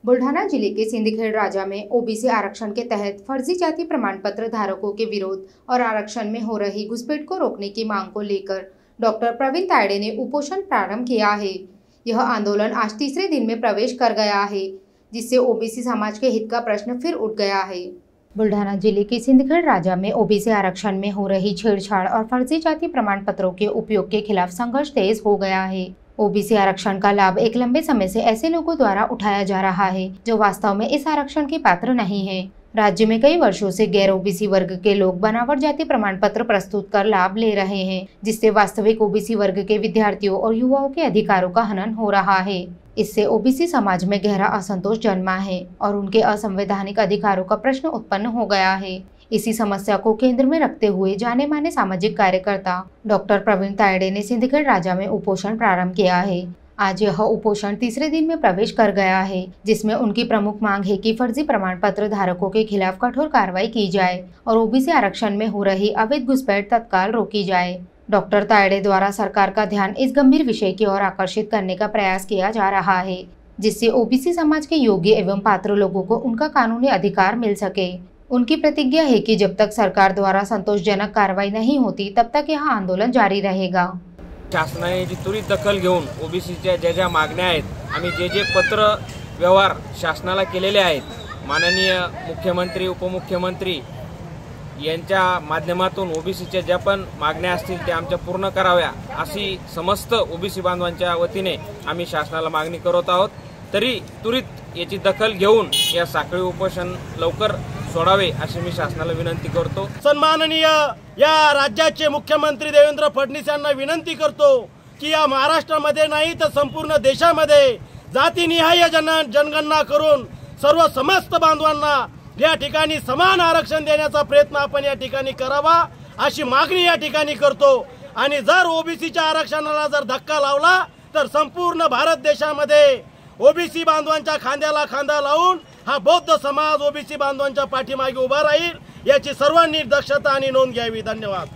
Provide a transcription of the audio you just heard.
बुल्ढाना जिले के सिंदखेड़ राजा में ओबीसी आरक्षण के तहत फर्जी जाति प्रमाण पत्र धारकों के विरोध और आरक्षण में हो रही घुसपैठ को रोकने की मांग को लेकर डॉक्टर प्रवीण तायड़े ने उपोषण प्रारंभ किया है। यह आंदोलन आज तीसरे दिन में प्रवेश कर गया है, जिससे ओबीसी समाज के हित का प्रश्न फिर उठ गया है। बुल्ढाना जिले के सिंदखेड़ राजा में ओबीसी आरक्षण में हो रही छेड़छाड़ और फर्जी जाति प्रमाण पत्रों के उपयोग के खिलाफ संघर्ष तेज हो गया है। ओबीसी आरक्षण का लाभ एक लंबे समय से ऐसे लोगों द्वारा उठाया जा रहा है जो वास्तव में इस आरक्षण के पात्र नहीं है। राज्य में कई वर्षों से गैर ओबीसी वर्ग के लोग बनावट जाति प्रमाण पत्र प्रस्तुत कर लाभ ले रहे हैं, जिससे वास्तविक ओबीसी वर्ग के विद्यार्थियों और युवाओं के अधिकारों का हनन हो रहा है। इससे ओबीसी समाज में गहरा असंतोष जन्मा है और उनके असंवैधानिक अधिकारों का प्रश्न उत्पन्न हो गया है। इसी समस्या को केंद्र में रखते हुए जाने माने सामाजिक कार्यकर्ता डॉक्टर प्रवीण तायड़े ने सिंदखेड़ राजा में उपोषण प्रारंभ किया है। आज यह उपोषण तीसरे दिन में प्रवेश कर गया है, जिसमें उनकी प्रमुख मांग है कि फर्जी प्रमाण पत्र धारकों के खिलाफ कठोर कार्रवाई की जाए और ओबीसी आरक्षण में हो रही अवैध घुसपैठ तत्काल रोकी जाए। डॉक्टर तायड़े द्वारा सरकार का ध्यान इस गंभीर विषय की ओर आकर्षित करने का प्रयास किया जा रहा है, जिससे ओबीसी समाज के योग्य एवं पात्र लोगों को उनका कानूनी अधिकार मिल सके। उनकी प्रतिज्ञा है कि जब तक सरकार द्वारा संतोषजनक कार्रवाई नहीं होती तब तक यह आंदोलन जारी रहेगा। शासनाने जी त्वरित दखल घेऊन ओबीसीच्या ज्या मागण्या आहेत, आम्ही जे पत्र व्यवहार शासनाला केलेले आहेत, माननीय मुख्यमंत्री उपमुख्यमंत्री यांच्या माध्यमातून ओबीसीच्या ज्या पण मागण्या असतील त्या आमच्या पूर्ण कराव्या अशी समस्त ओबीसी बांधवांच्या वतीने आम्ही शासनाला मागणी करत आहोत। तरी त्वरित याची दखल घेऊन या साखळी उपोषण लवकर सोडावे अशी मी शासनाला विनंती करतो। सन्माननीय या राज्याचे मुख्यमंत्री देवेंद्र फडणवीस यांना विनंती करतो की या महाराष्ट्रामध्ये नाही तर संपूर्ण देशामध्ये जातीनिहाय जनगणना करून सर्व समस्त बांधवांना या ठिकाणी समान आरक्षण देण्याचा प्रयत्न आपण या ठिकाणी करावा अशी मागणी या ठिकाणी करतो। आणि जर ओबीसीच्या आरक्षणाला जर धक्का लावला तर संपूर्ण भारत देशामध्ये ओबीसी बांधवांच्या खांद्याला खांदा लावून हा बौद्ध समाज ओबीसी बांधवांच्या पाठीमागे उभा राहील, याची सर्वांनी दक्षता आणि नोंद घ्यावी। धन्यवाद।